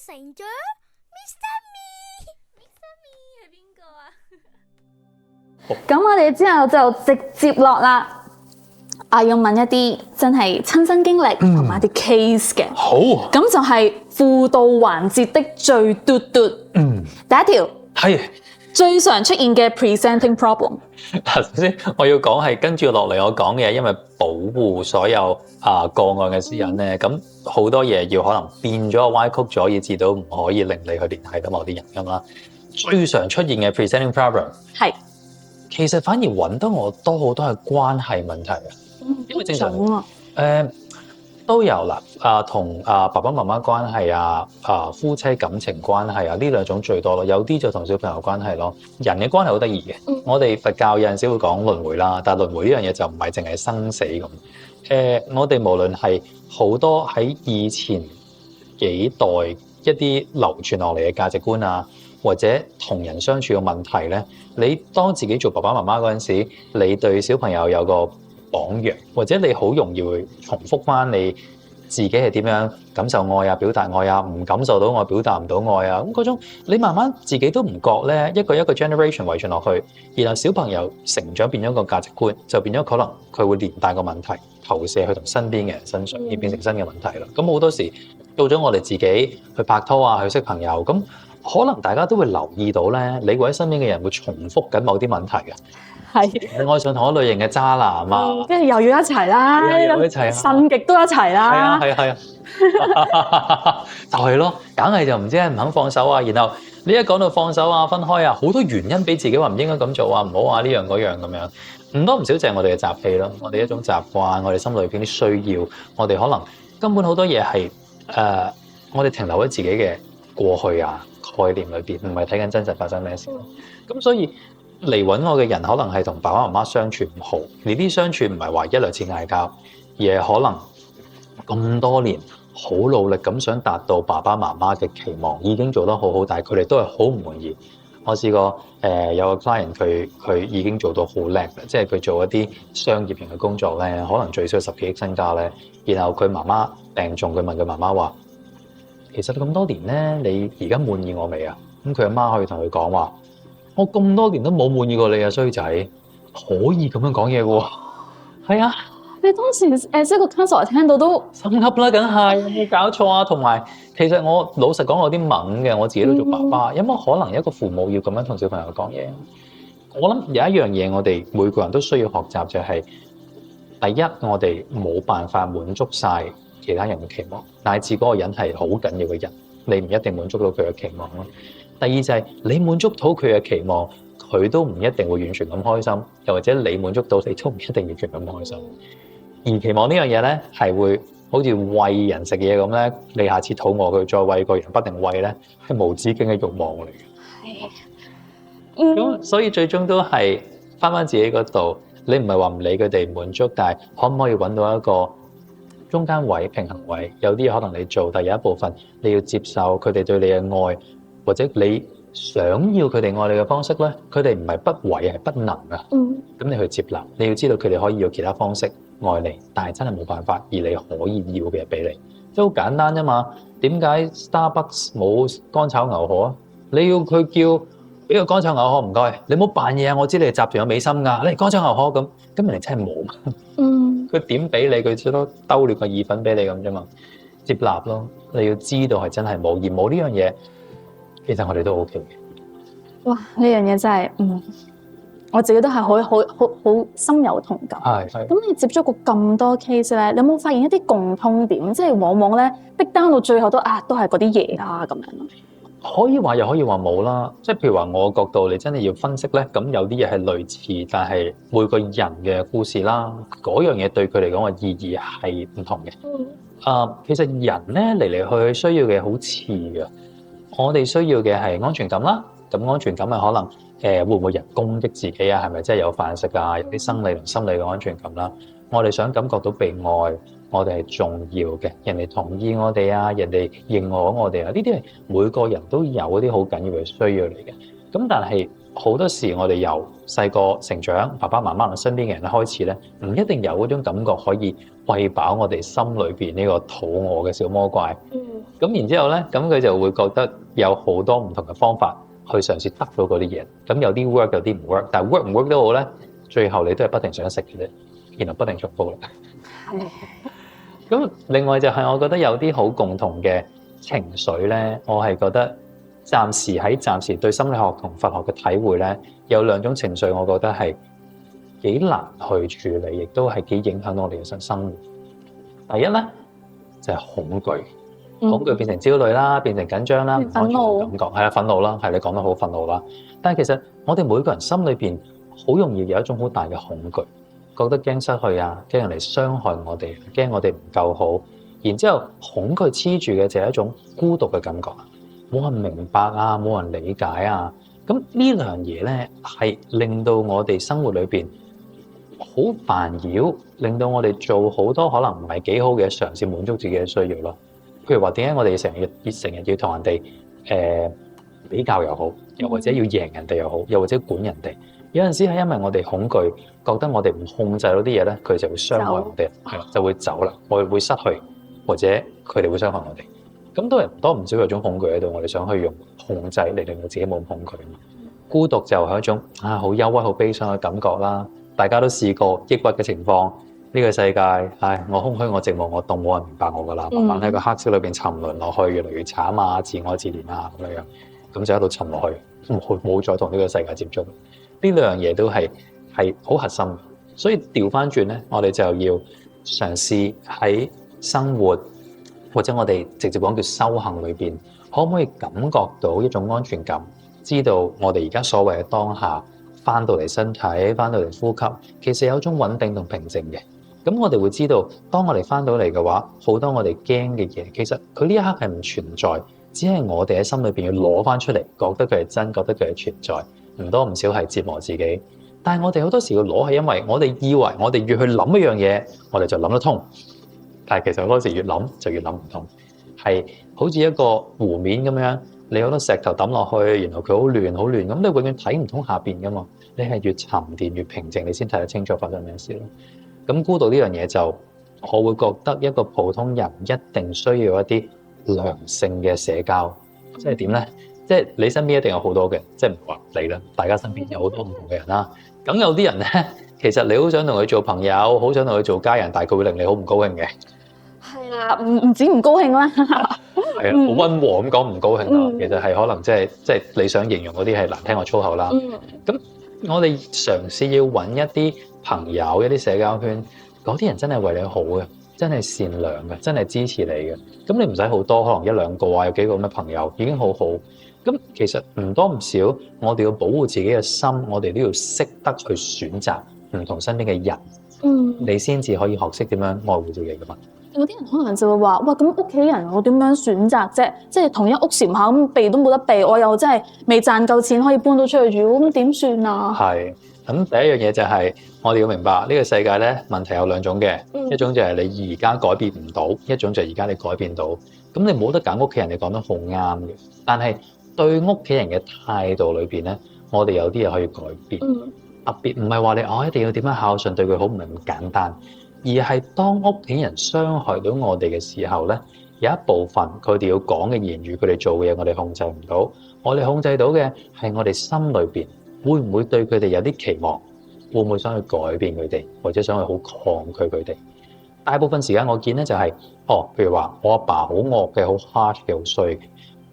成長 Mr. Me 係邊個啊？咁我哋之後就直接落啦。我要問一啲真係親身經歷同埋啲 case 嘅。好。咁就係輔導環節的最嘟嘟。第一條係最常出現嘅 presenting problem。首先我要講係跟住落嚟我講嘅，因為保護所有個案嘅私隱咧，咁好多嘢要可能變咗歪曲咗，以至到唔可以令你去聯繫到某啲人咁啦。最常出現嘅 presenting problem 係其實反而揾得我多好多係關係問題嘅，因為正常都有啦，同爸爸媽媽關係夫妻感情關係呢兩種最多咯，有啲就同小朋友關係咯。人嘅關係好得意嘅，我哋佛教有陣時會講輪迴啦，但係輪迴呢樣嘢就唔係淨係生死咁。我哋無論係好多喺以前幾代一啲流傳落嚟嘅價值觀或者同人相處嘅問題咧，你當自己做爸爸媽媽嗰陣時，你對小朋友有個榜樣，或者你好容易會重複翻你自己係點樣感受愛表達愛唔感受到愛表達唔到愛咁嗰種，你慢慢自己都唔覺咧，一個 generation 遺傳落去，然後小朋友成長變咗個價值觀，就變咗可能佢會連帶個問題投射去同身邊嘅人身上，而變成新嘅問題啦。咁好多時到咗我哋自己去拍拖去識朋友，咁可能大家都會留意到咧，你或者身邊嘅人會重複緊某啲問題嘅。係你愛上同一類型嘅渣男跟住又要一齊啦，又一齊呻極都一齊啦，係就係咯，梗係就唔知唔肯放手然後你一講到放手分開好多原因俾自己話唔應該咁做唔好呢樣嗰樣咁樣，唔多唔少就係我哋嘅習氣咯，我哋一種習慣，我哋心裏邊啲需要，我哋可能根本好多嘢係我哋停留喺自己嘅過去概念裏邊，唔係睇緊真實發生咩事。咁所以嚟揾我嘅人可能係同爸爸媽媽相處唔好，呢啲相處唔係話一兩次嗌交，而係可能咁多年好努力咁想達到爸爸媽媽嘅期望，已經做得好好，但係佢哋都係好唔滿意。我試過有個 client 佢已經做到好叻，即係佢做一啲商業型嘅工作咧，可能最少10幾億身家咧。然後佢媽媽病重，佢問佢媽媽話：其實咁多年咧，你而家滿意我未啊？咁佢阿媽可以同佢講話：我咁多年都冇滿意過你衰仔，可以咁樣講嘢嘅喎。係啊，你當時即係個 counselor 聽到都心噏啦，梗係有冇搞錯同埋其實我老實講，我有啲懵嘅，我自己都做爸爸，有冇可能一個父母要咁樣同小朋友講嘢？我諗有一樣嘢，我哋每個人都需要學習，就係第一，我哋冇辦法滿足晒其他人嘅期望，乃至嗰個人係好緊要嘅人，你唔一定滿足到佢嘅期望咯。第二就係你滿足到佢嘅期望，佢都唔一定會完全咁開心，又或者你滿足到你都唔一定完全咁開心。而期望呢樣嘢咧，係會好似餵人食嘢咁咧，你下次肚餓佢再餵個人不停餵咧，係無止境嘅慾望嚟嘅。咁所以最終都係翻自己嗰度，你唔係話唔理佢哋唔滿足，但係可唔可以揾到一個中間位、平衡位？有啲嘢可能你做，但有一部分你要接受佢哋對你嘅愛，或者你想要佢哋愛你嘅方式咧，佢哋唔係不為，係不能啊。咁你去接納，你要知道佢哋可以用其他方式愛你，但係真係冇辦法，而你可以要嘅嘢俾你，即係好簡單啫嘛。點解 Starbucks 冇乾炒牛河啊？你要佢叫俾個乾炒牛河唔該，你唔好扮嘢啊！我知你哋集團有美心㗎，你乾炒牛河咁人哋真係冇嘛。佢點俾你？佢最多兜亂個意粉俾你咁啫嘛。接納咯，你要知道係真係冇，而冇呢樣嘢，其實我哋都 OK 嘅。哇！呢樣嘢真係我自己都係好深有同感。咁你接觸過咁多 case 咧，你有冇發現一啲共通點？即係往往咧逼單到最後都係嗰啲嘢咁樣。可以話又可以話冇啦，即係譬如話我角度，你真係要分析咧，咁有啲嘢係類似，但係每個人嘅故事啦，嗰樣嘢對佢嚟講嘅意義係唔同嘅。其實人咧嚟嚟去去需要嘅好似嘅，我哋需要嘅係安全感啦。咁安全感係可能會唔會人攻擊自己啊？係咪真係有飯食啊？有啲生理同心理嘅安全感啦。我哋想感覺到被愛，我哋係重要嘅，人哋同意我哋啊，人哋認可我哋啊，呢啲係每個人都有一啲好緊要嘅需要嚟嘅。咁但係好多時我哋由細個成長，爸爸媽媽同身邊嘅人開始咧，唔一定有嗰種感覺可以餵飽我哋心裏邊呢個肚餓嘅小魔怪。咁然之後咧，咁佢就會覺得有好多唔同嘅方法去嘗試得到嗰啲嘢。咁有啲 work，有啲唔 work，但係 work 唔 work 都好咧，最後你都係不停想食嘅啫，然後不停重複啦。係。咁另外就係我覺得有啲好共同嘅情緒咧，我係覺得暫時對心理學同佛學嘅體會咧，有兩種情緒，我覺得係幾難去處理，亦都係幾影響到我哋嘅生活。第一咧就係恐懼，恐懼變成焦慮啦，變成緊張啦，唔安全嘅感覺，係啦，憤怒啦，係你講得好，憤怒啦。但係其實我哋每個人心裏邊好容易有一種好大嘅恐懼，覺得驚失去啊，驚人嚟傷害我哋，驚我哋唔夠好。然之後恐懼黐住嘅就係一種孤獨嘅感覺，冇人明白啊，冇人理解啊。咁呢兩嘢咧係令到我哋生活裏邊好煩擾，令到我哋做好多可能唔係幾好嘅嘗試滿足自己嘅需要咯。譬如話點解我哋成日要同人哋比較又好，又或者要贏人哋又好，又或者管人哋。有陣時係因為我哋恐懼，覺得我哋唔控制到啲嘢咧，佢就會傷害我哋，係啦，就會走啦，我哋會失去，或者佢哋會傷害我哋。咁都係唔多唔少有種恐懼喺度，我哋想去用控制嚟令到自己冇恐懼。孤獨就係一種好憂鬱、好悲傷嘅感覺啦。大家都試過抑鬱嘅情況，呢個世界，我空虛、我寂寞、我凍，冇人明白我噶啦。慢慢喺個黑色裏邊沉淪落去，越嚟越慘啊，自愛自憐啊咁樣，咁就喺度沉落去，冇再同呢個世界接觸。呢兩樣嘢都係好核心，所以調翻轉咧，我哋就要嘗試喺生活或者我哋直接講叫修行裏邊，可唔可以感覺到一種安全感？知道我哋而家所謂嘅當下，翻到嚟身體，翻到嚟呼吸，其實有一種穩定同平靜嘅。咁我哋會知道，當我哋翻到嚟嘅話，好多我哋驚嘅嘢，其實佢呢一刻係唔存在，只係我哋喺心裏邊要攞翻出嚟，覺得佢係真，覺得佢係存在，唔多唔少係折磨自己。但係我哋好多時要攞係因為我哋以為我哋越去諗一樣嘢，我哋就諗得通。但係其實好多時越諗就越諗唔通，係好似一個湖面咁樣。你好多石頭抌落去，然後佢好亂，咁你永遠睇唔通下邊噶嘛？你係越沉澱越平靜，你先睇得清楚發生咩事咯。咁孤獨呢樣嘢就，我會覺得一個普通人一定需要一啲良性嘅社交，即係點咧？即係你身邊一定有好多嘅，即係唔話你啦，大家身邊有好多唔同嘅人啦。咁有啲人咧，其實你好想同佢做朋友，好想同佢做家人，但係佢會令你好唔高興嘅。係啦，唔止唔高興啦。係啊，好溫和咁講唔高興啦，其實係可能即係你想形容嗰啲係難聽過粗口啦。咁我哋嘗試要揾一啲朋友、一啲社交圈，嗰啲人真係為你好嘅，真係善良嘅，真係支持你嘅。咁你唔使好多，可能一兩個啊，有幾個咁嘅朋友已經好好。咁其實唔多唔少，我哋要保護自己嘅心，我哋都要識得去選擇唔同身邊嘅人，你先至可以學識點樣愛護自己噶嘛。有啲人可能就會話：哇，咁屋企人我點樣選擇啫？即係同一屋檐下咁避都冇得避，我又真係未賺夠錢可以搬到出去住，咁點算啊？係。咁第一樣嘢就係我哋要明白呢個世界咧，問題有兩種嘅，一種就係你而家改變唔到，一種就係而家你改變到。咁你冇得揀屋企人，你講得好啱嘅。但係對屋企人嘅態度裏邊咧，我哋有啲嘢可以改變。特別唔係話你一定要點樣孝順對佢好，唔係咁簡單。而係當屋企人傷害到我哋嘅時候咧，有一部分佢哋要講嘅言語，佢哋做嘅嘢，我哋控制唔到。我哋控制到嘅係我哋心裏邊會唔會對佢哋有啲期望，會唔會想去改變佢哋，或者想去好抗拒佢哋。大部分時間我見咧就係，譬如話我阿爸好惡嘅，好 harsh 嘅，好衰嘅，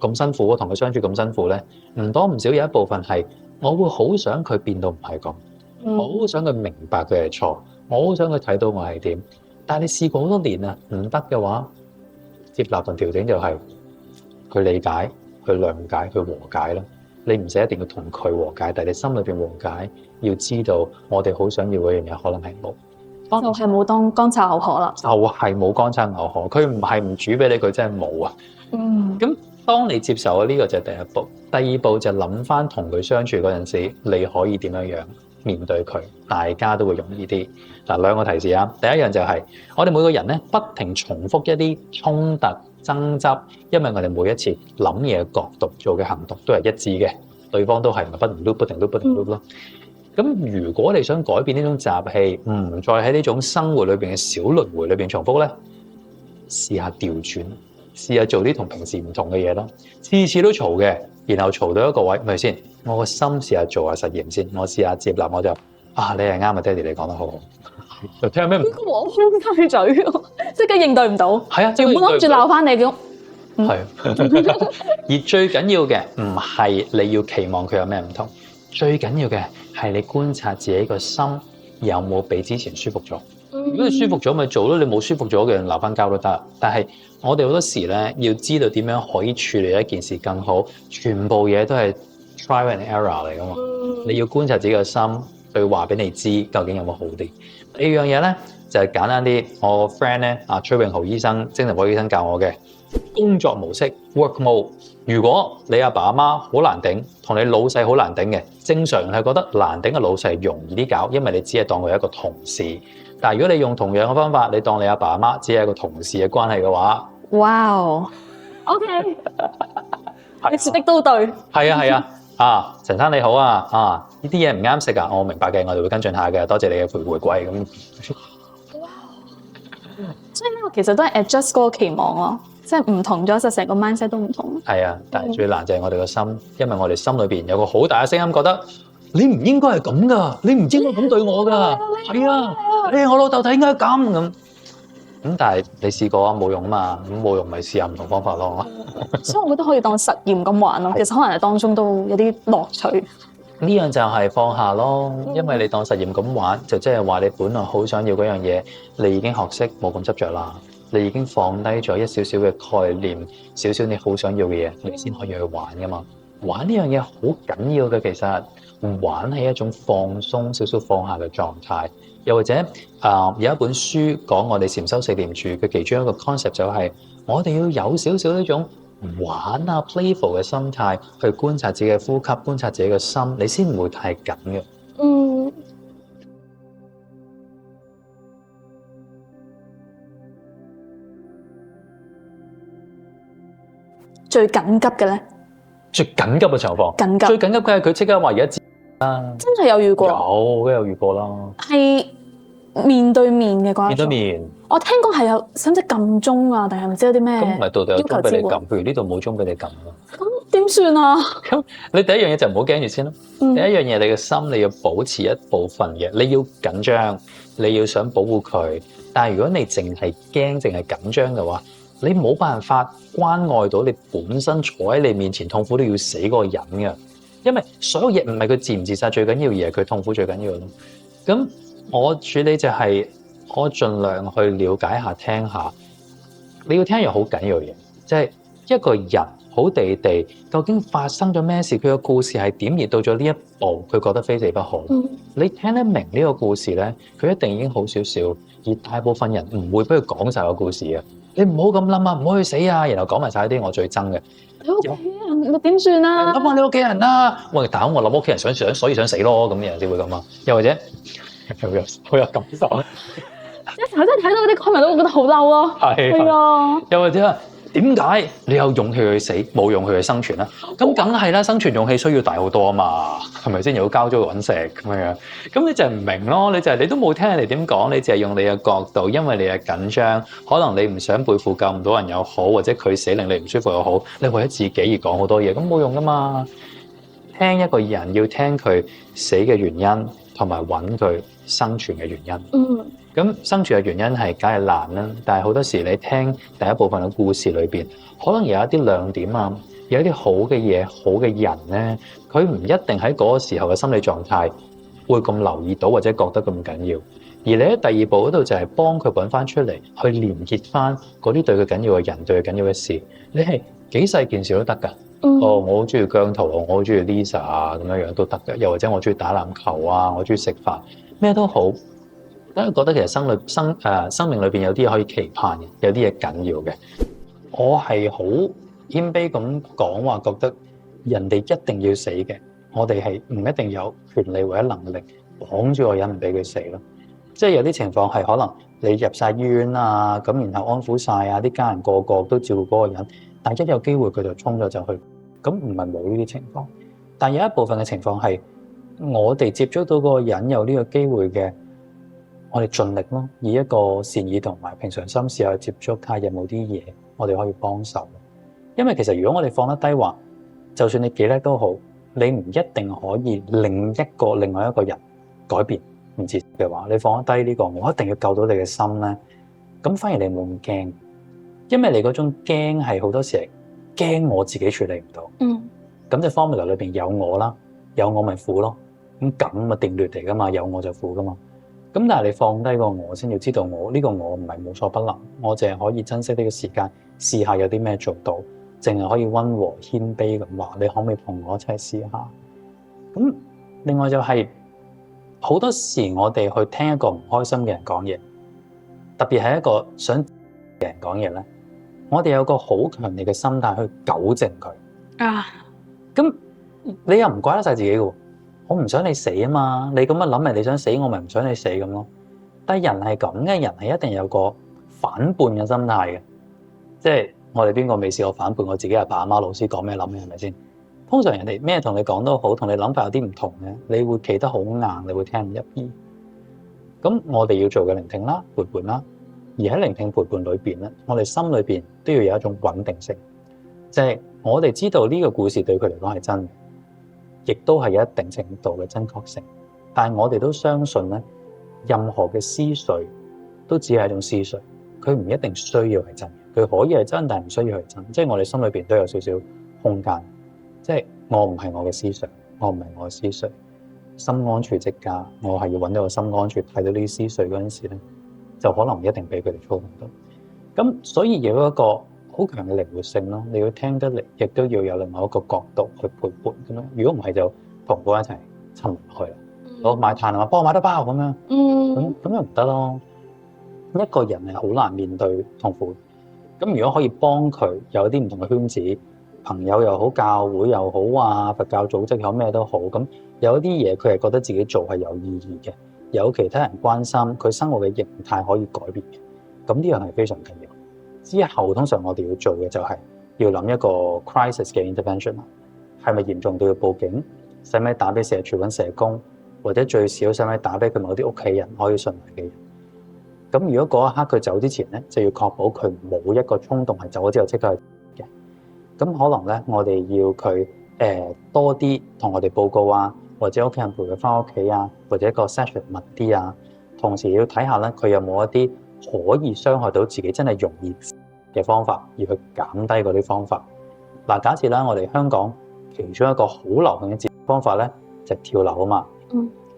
咁辛苦，我同佢相處咁辛苦咧，唔多唔少有一部分係我會好想佢變到唔係咁，我好想佢明白佢係錯。我好想佢睇到我係點，但係你試過好多年啦，唔得嘅話，接納同調整就係去理解、去諒解、去和解啦。你唔使一定要同佢和解，但係你心裏邊和解，要知道我哋好想要嗰樣嘢，可能係冇，就係冇當乾炒牛河啦。就係冇乾炒牛河，佢唔係唔煮俾你，佢真係冇啊。咁當你接受咗呢個就係第一步，第二步就諗翻同佢相處嗰陣時，你可以點樣面對佢，大家都會容易啲。嗱，兩個提示啊，第一樣就係我哋每個人咧不停重複一啲衝突爭執，因為我哋每一次諗嘢嘅角度、做嘅行動都係一致嘅，對方都係不停碌咯。咁如果你想改變呢種習氣，唔再喺呢種生活裏邊嘅小輪迴裏邊重複咧，試下調轉，試下做啲同平時唔同嘅嘢咯。次次都嘈嘅，然後嘈到一個位，咪先？我個心試下做下實驗先，我試下接納，我就你係啱啊，爹哋你講得好好。就聽咩？我空晒嘴，即刻應對唔到。係啊，原本諗住鬧翻你嘅。係。而最緊要嘅唔係你要期望佢有咩唔同，最緊要嘅係你觀察自己個心有冇比之前舒服咗。如果你舒服咗咪做咯，你冇舒服咗嘅鬧翻交都得。但係我哋好多時咧要知道點樣可以處理一件事更好，全部嘢都係 try and error 嚟噶嘛。你要觀察自己個心，佢話俾你知究竟有冇好啲。第二樣嘢咧就係簡單啲，我個 friend 咧崔永豪醫生，精神科醫生教我嘅工作模式 work mode。如果你阿爸阿媽好難頂，同你老細好難頂嘅，正常係覺得難頂嘅老細容易啲搞，因為你只係當佢係一個同事。但係如果你用同樣嘅方法，你當你阿爸阿媽只係一個同事嘅關係嘅話，哇 OK 你說的都對。係啊，陳生你好啊，呢啲嘢唔啱食啊，我明白嘅，我哋會跟進下嘅，多謝你嘅回歸咁。所以呢個其實都係 adjust 嗰個期望咯，即係唔同咗就成個 mindset 都唔同。係啊，但係最難就係我哋個心，因為我哋心裏邊有個好大嘅聲音覺得你唔應該係咁噶，你唔應該咁對我㗎，係啊，我老豆就應該咁咁。但係你試過冇用啊嘛，咁冇用咪試下唔同方法咯。所以我覺得可以當實驗咁玩咯，其實可能係當中都有啲樂趣。呢樣就係放下咯，因為你當實驗咁玩，就即係話你本來好想要嗰樣嘢，你已經學識冇咁執着啦，你已經放低咗一少少嘅概念，少少你好想要嘅嘢，你先可以去玩噶嘛。玩呢樣嘢好緊要嘅，其實玩係一種放鬆、少少放下嘅狀態。又或者有一本書講我哋禪修四念住，佢其中一個 concept 就係我哋要有少少呢種玩playful 嘅心態去觀察自己嘅呼吸，觀察自己嘅心，你先唔會太緊嘅。最緊急嘅咧？最緊急嘅情況？緊急。最緊急嘅係佢即刻話而家真係有遇過？有遇過啦。係面對面嘅關係。面對面。我聽講係有使唔使撳鐘啊？定係唔知有啲咩？咁唔係到底有鐘俾你撳？譬如呢度冇鐘俾你撳啊。咁點算啊？咁你第一樣嘢就唔好驚住先啦。第一樣嘢，你嘅心你要保持一部分嘅，你要緊張，你要想保護佢。但係如果你淨係驚、淨係緊張嘅話，你冇辦法關愛到你本身坐喺你面前痛苦都要死嗰個人㗎。因為所有嘢唔係佢自唔自殺最緊要，而係佢痛苦最緊要咯。咁我處理就係我盡量去了解下、聽下。你要聽一樣好緊要嘅嘢，即係一個人好地地究竟發生咗咩事，佢個故事係點，而到咗呢一步，佢覺得非死不可。你聽得明呢個故事咧，佢一定已經好少少。而大部分人唔會俾佢講晒個故事嘅。你唔好咁諗啊，唔好去死啊，然後講埋晒啲我最憎嘅。你屋企人點算啊？諗下你屋企人啦。喂，但係我諗屋企人想所以想死咯，咁嘅人先會咁啊。又或者好有感受。有時候真係睇到嗰啲 comment 都會覺得好嬲咯。係啊。又或者點解你有勇氣去死，冇勇氣去生存啊？咁梗係啦，生存勇氣需要大好多啊嘛，係咪先？又要交租揾食咁樣，咁你就唔明咯。你都冇聽人哋點講，你就係用你嘅角度，因為你係緊張，可能你唔想背負救唔到人又好，或者佢死令你唔舒服又好，你為咗自己而講好多嘢，咁冇用噶嘛。聽一個人要聽佢死嘅原因，同埋揾佢生存嘅原因。咁生存嘅原因係梗係難啦，但係好多時你聽第一部分嘅故事裏邊，可能有一啲亮點啊，有一啲好嘅嘢、好嘅人咧，佢唔一定喺嗰個時候嘅心理狀態會咁留意到或者覺得咁緊要。而你喺第二步嗰度就係幫佢揾翻出嚟，去連結翻嗰啲對佢緊要嘅人、對佢緊要嘅事。你係幾細件事都得㗎。我好中意姜濤，我好中意 Lisa 啊，咁樣都得㗎。又或者我中意打籃球啊，我中意食飯，咩都好。因為覺得其實生命裏邊有啲嘢可以期盼嘅，有啲嘢緊要嘅。我係好謙卑咁講話，覺得人哋一定要死嘅，我哋係唔一定有權利或者能力綁住個人唔俾佢死咯。即係有啲情況係可能你入晒醫院啊，咁然後安撫晒啊，啲家人個個都照顧嗰個人，但係一有機會佢就衝咗就去，咁唔係冇呢啲情況。但有一部分嘅情況係我哋接觸到嗰個人有呢個機會嘅。我哋盡力咯，以一個善意同埋平常心試下接觸，睇下有冇啲嘢我哋可以幫手。因為其實如果我哋放得低話，就算你幾叻都好，你唔一定可以令另外一個人改變。唔接嘅話，你放得低呢個，我一定要救到你嘅心咧，咁反而你冇咁驚，因為你嗰種驚係好多時係驚我自己處理唔到。咁隻 formula 裏邊有我啦，有我咪苦咯。咁啊定律嚟噶嘛，有我就苦噶嘛。咁但係你放低個我，先要知道我呢個我唔係無所不能，我淨係可以珍惜呢個時間，試下有啲咩做到，淨係可以溫和謙卑咁話，你可唔可以同我一齊試下？咁另外就係好多時我哋去聽一個唔開心嘅人講嘢，特別係一個想嘅人講嘢咧，我哋有個好強烈嘅心態去糾正佢啊。咁你又唔怪得晒自己嘅，我唔想你死啊嘛，你咁樣諗，咪你想死，我咪唔想你死咁咯。但係人係咁嘅，人係一定有個反叛嘅心態嘅，即係我哋邊個未試過反叛我自己阿爸阿媽老師講咩諗咩，係咪先？通常人哋咩同你講都好，同你諗法有啲唔同嘅，你會企得好硬，你會聽唔入耳。咁我哋要做嘅聆聽啦、陪伴啦，而喺聆聽陪伴裏邊咧，我哋心裏邊都要有一種穩定性，即係我哋知道呢個故事對佢嚟講係真嘅，亦都係有一定程度嘅真確性。但係我哋都相信咧，任何嘅思緒都只係一種思緒，佢唔一定需要係真嘅，佢可以係真，但係唔需要係真。即係我哋心裏邊都有少少空間。即係我唔係我嘅思想，我唔係我嘅思緒，心安處即家。我係要揾到個心安處，睇到呢啲思緒嗰陣時咧，就可能唔一定俾佢哋操控到。咁所以要有一個好強嘅靈活性咯，你要聽得嚟，亦都要有另外一個角度去陪伴咁樣。如果唔係就同佢一齊沉落去啦。攞買炭啊嘛，幫我買多包咁樣，咁又唔得咯。一個人係好難面對痛苦。咁如果可以幫佢有啲唔同嘅圈子。朋友又好，教會又好啊，佛教組織有咩都好，咁有一啲嘢佢係覺得自己做係有意義嘅，有其他人關心，佢生活嘅形態可以改變嘅，咁呢樣係非常緊要。之後通常我哋要做嘅就係要諗一個 crisis 嘅 intervention， 係咪嚴重到要報警？使唔使打俾社署揾社工？或者最少使唔使打俾佢某啲屋企人可以信賴嘅人？咁如果嗰一刻佢走之前咧，就要確保佢冇一個衝動係走咗之後即刻去。咁可能咧，我哋要佢多啲同我哋報告啊，或者屋企人陪佢翻屋企啊，或者個 session 密啲啊。同時要睇下咧，佢有冇一啲可以傷害到自己真係容易嘅方法，而去減低嗰啲方法。嗱，假設啦，我哋香港其中一個好流行嘅治療方法咧，就係跳樓啊嘛。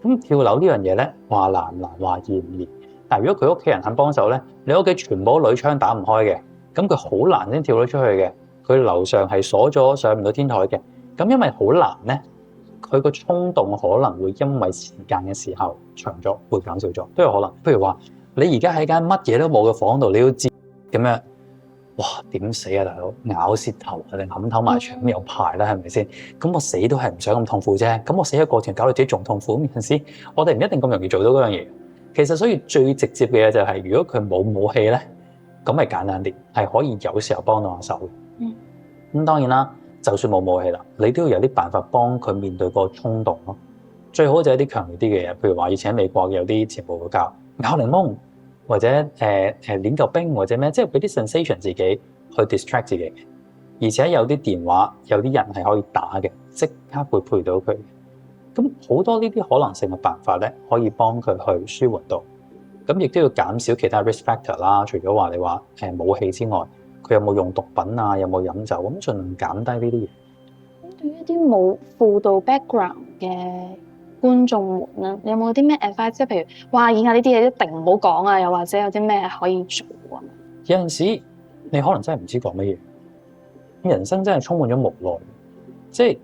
咁跳樓呢樣嘢咧，話難唔難，話易唔易。但係如果佢屋企人肯幫手咧，你屋企全部鋁窗打唔開嘅，咁佢好難先跳到出去嘅。佢樓上係鎖咗，上唔到天台嘅。咁因為好難咧，佢個衝動可能會因為時間嘅時候長咗，會減少咗，都有可能。譬如話，你而家喺間乜嘢都冇嘅房度，你要知咁樣，哇點死啊大佬！咬舌頭定冚頭埋牆咁有排啦，係咪先？咁我死都係唔想咁痛苦啫。咁我死嘅過程搞到自己仲痛苦，咁有陣時我哋唔一定咁容易做到嗰樣嘢。其實所以最直接嘅嘢就係，如果佢冇武器咧，咁咪簡單啲，係可以有時候幫到下手嘅。咁當然啦，就算冇武器啦，你都要有啲辦法幫佢面對個衝動咯。最好就係一啲強烈啲嘅嘢，譬如話以前喺美國有啲前輩會教咬檸檬，或者攣嚿冰或者咩，即係俾啲 sensation 自己去 distract 自己。而且有啲電話，有啲人係可以打嘅，即刻會陪到佢。咁好多呢啲可能性嘅辦法咧，可以幫佢去舒緩到。咁亦都要減少其他 risk factor 啦。除咗話你話武器之外，佢有冇用毒品啊？有冇飲酒？咁盡量減低呢啲嘢。咁對於一啲冇輔導 background 嘅觀眾們咧，你有冇啲咩 advice？即係譬如，哇，以下呢啲嘢一定唔好講啊，又或者有啲咩可以做啊？有陣時你可能真係唔知講乜嘢，人生真係充滿咗無奈。即係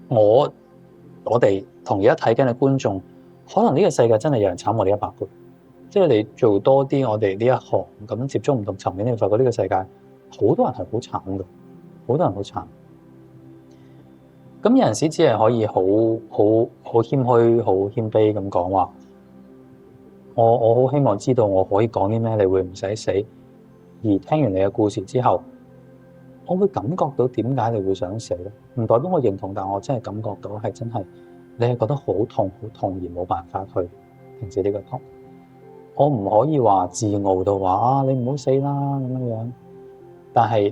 我哋同而家睇緊嘅觀眾，可能呢個世界真係有人慘我哋100倍。即係你做多啲我哋呢一行咁接觸唔同層面，你會發覺呢個世界好多人係好慘嘅，好多人好慘。咁有陣時只係可以好謙虛、好謙卑咁講話。我好希望知道我可以講啲咩，你會唔使死。而聽完你嘅故事之後，我會感覺到點解你會想死咧？唔代表我認同，但我真係感覺到係真係你係覺得好痛、好痛而冇辦法去停止呢個痛。我唔可以話自傲到話啊，你唔好死啦咁樣。但係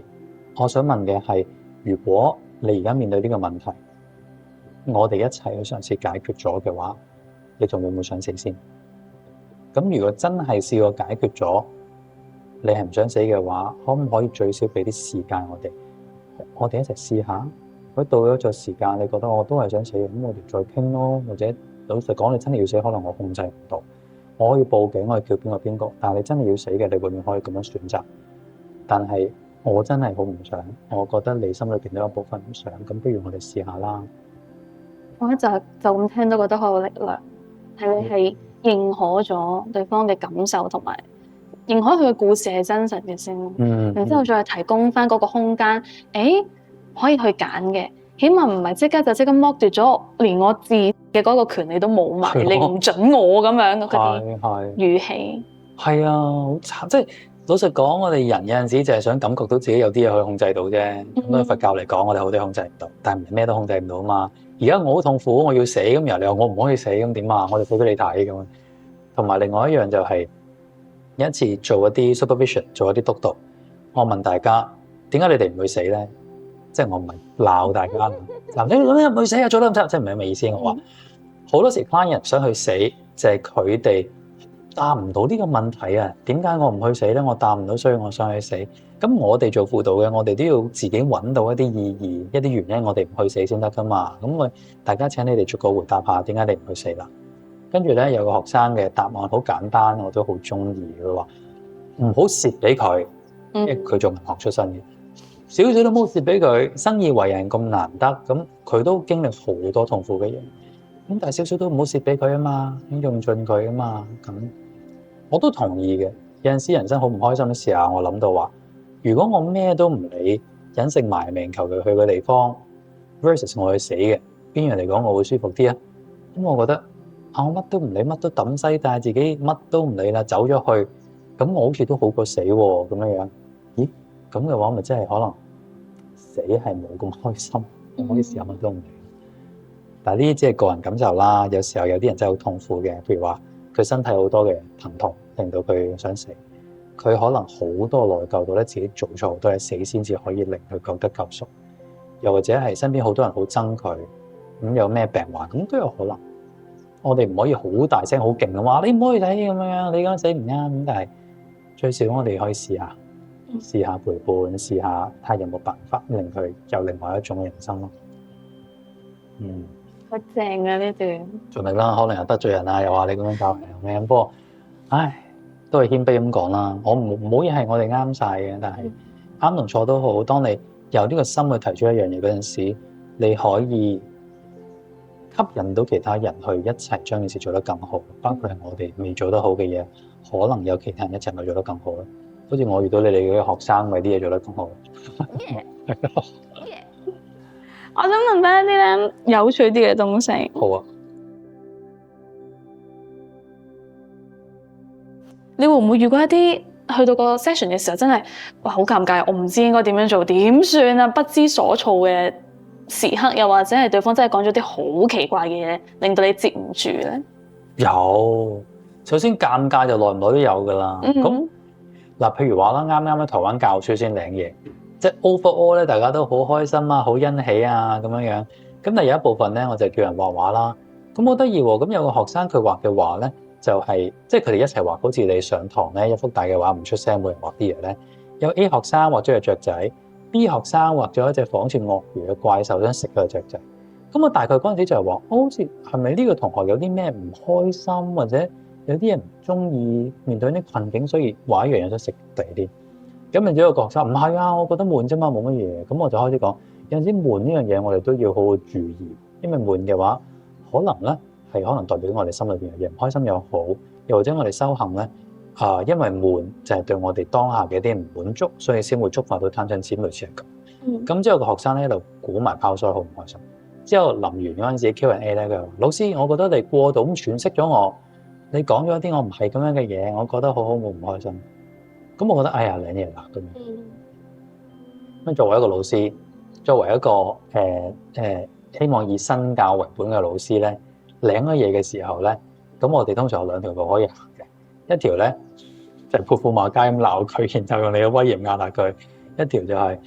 我想問嘅係，如果你而家面對呢個問題，我哋一齊去嘗試解決咗嘅話，你仲會唔會想死先？咁如果真係試過解決咗，你係唔想死嘅話，可唔可以最少俾啲時間我哋一齊試下？如果到咗個時間，你覺得我都係想死，咁我哋再傾咯。或者老實講，你真係要死，可能我控制唔到，我可以報警，我可以叫邊個。但係你真係要死嘅，你永遠可以咁樣選擇。但係我真係好唔想，我覺得你心裏邊都有部分唔想，咁不如我哋試下啦。我一就咁聽都覺得好有力量，係你係認可咗對方嘅感受，同埋認可佢嘅故事係真實嘅先。然之後再提供翻嗰個空間，可以去揀嘅，起碼唔係即刻剝奪咗，連我自嘅嗰個權利都冇埋，你唔準我咁樣嗰啲語氣。係啊，好慘！即係老實講，我哋人有陣時就係想感覺到自己有啲嘢可以控制到啫。咁對佛教嚟講，我哋好多嘢控制唔到，但係唔係咩都控制唔到啊嘛。而家我好痛苦，我要死咁，然後你話我唔可以死咁點啊？我哋死俾你睇咁。同埋另外一樣就係有一次做一啲 supervision， 做一啲督導，我問大家點解你哋唔會死咧？即係我唔係鬧大家，嗱你咁樣唔去死啊，做得咁差，即係唔係咩意思？我話好多時 client 想去死，就係佢哋答唔到呢個問題啊。點解我唔去死咧？我答唔到，所以我想去死。咁我哋做輔導嘅，我哋都要自己揾到一啲意義、一啲原因，我哋唔去死先得噶嘛。咁我大家請你哋逐個回答下，點解你唔去死啦？跟住咧有個學生嘅答案好簡單，我都好中意。佢話唔好蝕俾佢，因為佢做銀行出身嘅。少少都冇蝕俾佢，生意為人咁難得，咁佢都經歷好多痛苦嘅嘢。咁但係少少都唔好蝕俾佢啊嘛，用盡佢啊嘛。咁我都同意嘅。有陣時人生好唔開心嘅時候，我諗到話，如果我咩都唔理，隱姓埋名求其去個地方 versus 我去死嘅，邊樣嚟講我會舒服啲啊？咁我覺得我乜都唔理，乜都抌西，但係自己乜都唔理啦，走咗去，咁我好似都好過死喎，咁樣樣。咦？咁嘅話，咪真係可能死係冇咁開心，我可以試下乜都唔理。但係呢啲只係個人感受啦。有時候有啲人真係好痛苦嘅，譬如話佢身體好多嘅疼痛，令到佢想死。佢可能好多內疚到咧，自己做錯好多嘢，死先至可以令佢覺得救贖。又或者係身邊好多人好憎佢，咁有咩病患，咁都有可能。我哋唔可以好大聲、好勁嘅話，你唔可以睇咁樣，你咁樣死唔啱。咁但係最少我哋可以試下。試下陪伴，試下睇下有冇辦法令佢有另外一種人生咯。好正啊呢段。盡力啦，可能又得罪人啊，又話你咁樣教人咩咁。不過，都係謙卑咁講啦。我唔好嘢係我哋啱晒嘅，但係啱同錯都好。當你由呢個心去提出一樣嘢嗰陣時，你可以吸引到其他人去一齊將件事做得更好。包括係我哋未做得好嘅嘢，可能有其他人一齊去做得更好啦。好似我遇到你哋嗰啲學生，咪啲嘢做得更好。我想問翻一啲咧有趣啲嘅東西。好啊。你會唔會遇過一啲去到個 session 嘅時候，真係哇好尷尬，我唔知應該點樣做，點算啊？不知所措嘅時刻，又或者係對方真係講咗啲好奇怪嘅嘢，令到你接唔住咧？有，首先尷尬就耐唔耐都有噶啦。咁嗱，譬如話啦，啱啱喺台灣教書先領嘢，即係 overall 咧，大家都好開心啊，好欣喜啊咁樣樣。咁但係有一部分咧，我就叫人畫畫啦。咁好得意喎，咁有個學生佢畫嘅畫咧，就係即係佢哋一齊畫，好似你上堂咧一幅大嘅畫唔出聲，每人畫啲嘢咧。有 A 學生畫咗隻雀仔 ，B 學生畫咗一隻仿似鱷魚嘅怪獸想食嗰隻雀仔。咁我大概嗰陣時就係話，好似係咪呢個同學有啲咩唔開心，或者有啲人唔中意面對啲困境，所以畫一樣嘢想食第二啲。咁然之後個學生唔係啊，我覺得悶啫嘛，冇乜嘢。咁我就開始講，有陣時悶呢樣嘢，我哋都要好好注意，因為悶嘅話，可能咧係可能代表我哋心裏邊有嘢唔開心又好，又或者我哋修行咧因為悶就係對我哋當下嘅一啲唔滿足，所以先會觸發到貪嗔癡類似係咁。咁之後個學生咧喺度估埋泡腮，好唔開心。之後臨完嗰陣時 Q&A 咧，佢話：老師，我覺得你過度咁詮釋咗我，你講咗一啲我唔係咁樣嘅嘢，我覺得好好，我唔開心。咁我覺得哎呀，領嘢啦咁樣。咁作為一個老師，作為一個希望以身教為本嘅老師咧，領咗嘢嘅時候咧，咁我哋通常有兩條路可以行嘅。一條咧就潑婦罵街咁鬧佢，然後用你嘅威嚴壓下佢；一條就係、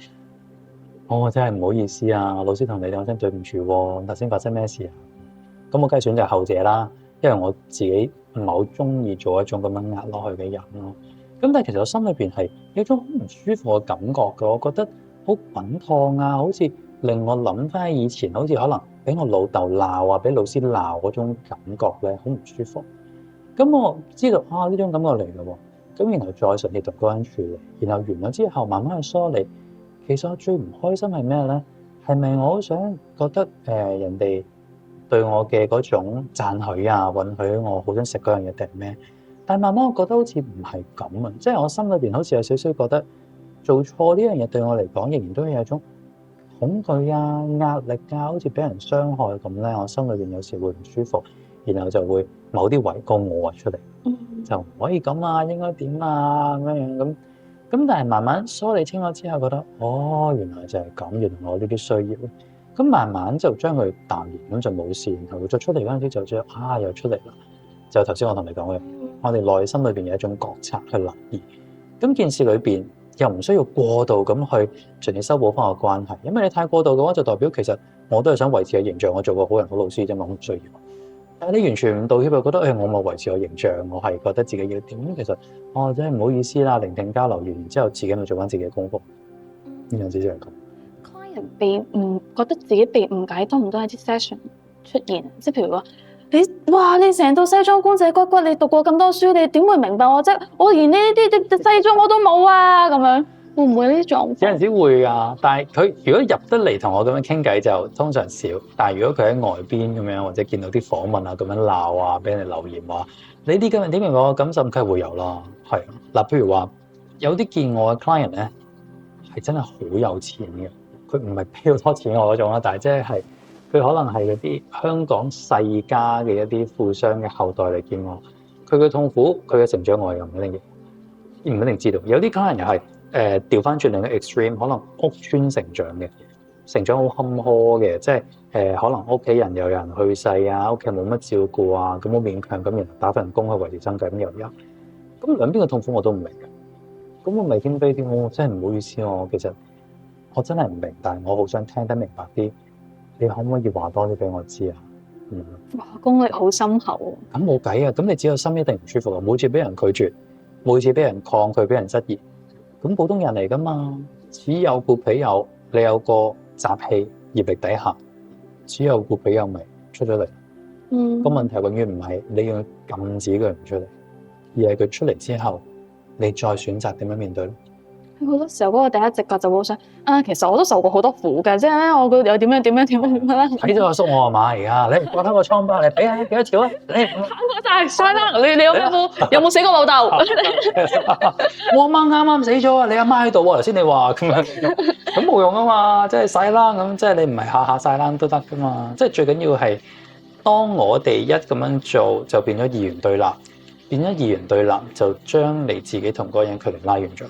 真係唔好意思啊，老師同你講聲對唔住喎，頭先發生咩事啊？咁我梗係選擇後者啦，因為我自己唔係好中意做一種咁樣壓落去嘅人咯。咁但係其實我心裏邊係有一種好唔舒服嘅感覺嘅，我覺得好滾燙啊，好似令我諗翻以前，好似可能俾我老豆鬧啊，俾老師鬧嗰種感覺咧，好唔舒服。咁我知道呢種感覺嚟嘅喎，咁然後再順利同嗰個人處理，然後完咗之後慢慢去梳理。其實我最唔開心係咩咧？係咪我好想覺得人哋對我嘅嗰種讚許啊，允許我好想食嗰樣嘢定係咩？但係慢慢我覺得好似唔係咁啊，即係我心裏邊好似有少少覺得做錯呢樣嘢對我嚟講，仍然都有一種恐懼啊、壓力啊，好似俾人傷害咁咧。我心裏邊有時會唔舒服，然後就會某啲位個我出嚟，就唔可以咁啊，應該點啊咁樣咁。咁但係慢慢梳理清楚之後，覺得原來就係咁，原來我呢啲需要。咁慢慢就將佢淡完，咁就冇事。然後再出嚟嗰陣時就知又出嚟啦。就頭先我同你講嘅，我哋內心裏邊有一種覺察去留意。咁件事裏邊又唔需要過度咁去盡力修補翻個關係，因為你太過度嘅話，就代表其實我都係想維持個形象，我做個好人好老師啫嘛，我唔需要。但係你完全唔道歉，就覺得我冇維持個形象，我係覺得自己要點。其實真係唔好意思啦，聆聽交流完，然之後自己咪做翻自己嘅功課。呢樣子就係咁。client 被覺得自己被誤解多唔多喺啲 session 出現？即係譬如話你成套西裝官仔骨骨，你讀過咁多書，你點會明白我啫？我連呢啲西裝我都冇啊！咁樣會唔會呢啲狀況？有陣時會啊，但係佢如果入得嚟同我咁樣傾偈就通常少。但係如果佢喺外邊咁樣，或者見到啲訪問啊咁樣鬧啊，俾人哋留言話你啲咁樣點明我感受，梗係會有啦。係嗱，譬如話有啲見我嘅 client 咧係真係好有錢嘅，佢唔係俾好多錢我嗰種啦，但係即係佢可能係嗰啲香港世家嘅一啲富商嘅後代嚟見我，佢嘅痛苦，佢嘅成長我又唔一定知道。有啲 client 又係。調翻轉另一個 extreme， 可能屋村成長嘅，成長好坎坷嘅，即係可能屋企人有人去世啊，屋企冇乜照顧啊，咁我勉強咁然後打份工去維持生計咁又有，咁兩邊嘅痛苦我都唔明嘅，咁我咪謙卑啲，我真係唔好意思，其實我真係唔明，但係我好想聽得明白啲，你可唔可以話多啲俾我知啊？哇，功力好深厚咁冇計啊，咁你只有心一定唔舒服啊，每次俾人拒絕，每次俾人抗拒，俾人質疑。咁普通人嚟噶嘛，此有故彼有，你有個習氣業力底下，此有故彼有咪出咗嚟。個問題永遠唔係你要禁止佢唔出嚟，而係佢出嚟之後，你再選擇點樣面對咧。好多時候嗰個第一直覺就會想其實我都受過好多苦嘅，即係咧我又點樣啦。睇咗阿叔我係嘛而家，你覺得個瘡疤你俾下幾多條啊？你慳過晒，衰啦！你有冇死過老豆？我阿媽啱啱死咗啊！你阿媽喺度喎，頭先你話咁樣，咁冇用啊嘛，即係晒冷咁，即係你唔係下下晒冷都得噶嘛，即係最緊要係當我哋一咁樣做，就變咗二元對立，變咗二元對立就將你自己同嗰個人距離拉遠咗。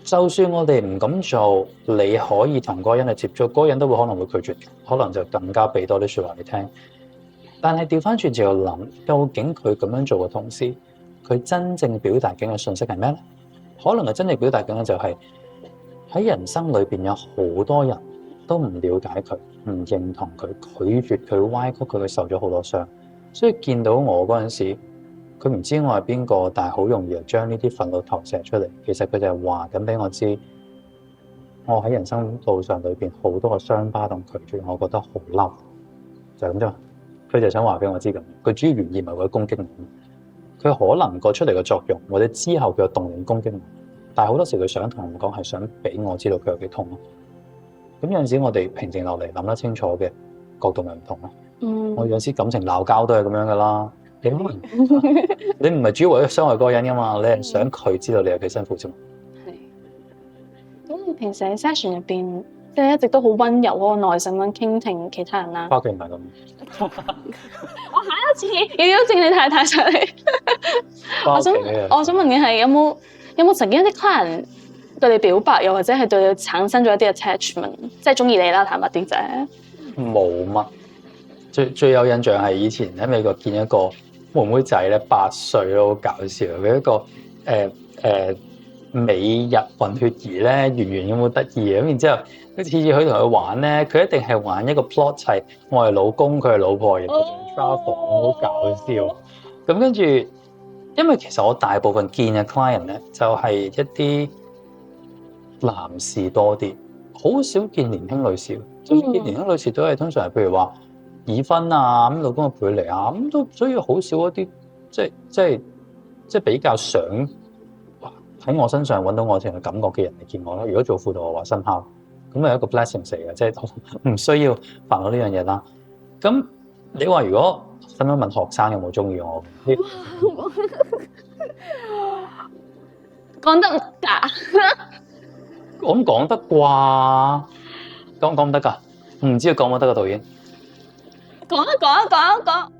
就算我哋唔咁做，你可以同嗰個人去接觸，嗰個人都會可能會拒絕，可能就更加俾多啲説話你聽。但係調翻轉就諗，究竟佢咁樣做嘅同時，佢真正表達緊嘅信息係咩咧？可能係真正表達緊嘅就係喺人生裏邊有好多人都唔了解佢，唔認同佢，拒絕佢，歪曲佢，佢受咗好多傷。所以見到我嗰陣時，佢唔知我係邊個，但係好容易就將呢啲憤怒投射出嚟。其實佢就係話緊俾我知，我喺人生路上裏邊好多個傷疤同拒絕，我覺得好嬲，就係咁啫嘛。佢就想話俾我知咁，佢主要原意唔係為咗攻擊我，佢可能個出嚟嘅作用，或者之後佢有動力攻擊我，但係好多時佢想同我講係想俾我知道佢有幾痛咯。咁有陣時我哋平靜落嚟諗得清楚嘅角度咪唔同咯。我有陣時感情鬧交都係咁樣噶啦。你可能你唔係主要為咗傷害嗰個人噶嘛，你係想佢知道你有幾辛苦啫嘛。係。咁你平時喺 session 入邊，即係一直都好溫柔嗰個耐性咁傾聽其他人啦。花旗唔係咁。我下一次要邀請你太太上嚟。我想問你係有冇曾經一啲 client 對你表白，又或者係對你產生咗一啲 attachment， 即係中意你啦，坦白啲啫。冇乜，最有印象係以前喺美國見一個妹妹仔咧，8歲咯，好搞笑。佢一個美日混血兒咧，圓圓咁好得意嘅，咁然之後，次次佢同佢玩咧，佢一定係玩一個 plot 係我係老公，佢係老婆，然後 travel，好搞笑。咁跟住，因為其實我大部分見嘅 client 咧，就係一啲男士多啲，好少見年輕女士。就算見年輕女士都係通常係譬如話已婚啊，咁老公嘅陪嚟啊，咁都所以好少一啲即係比較想喺我身上揾到愛情嘅感覺嘅人嚟見我啦。如果做輔導嘅話，深刻咁係一個 blessing 嚟嘅，即係唔需要煩惱呢樣嘢啦。咁你話如果咁樣問學生有冇中意我？講得㗎，我咁講得啩？講唔得㗎？唔知佢講唔得㗎導演。講一講。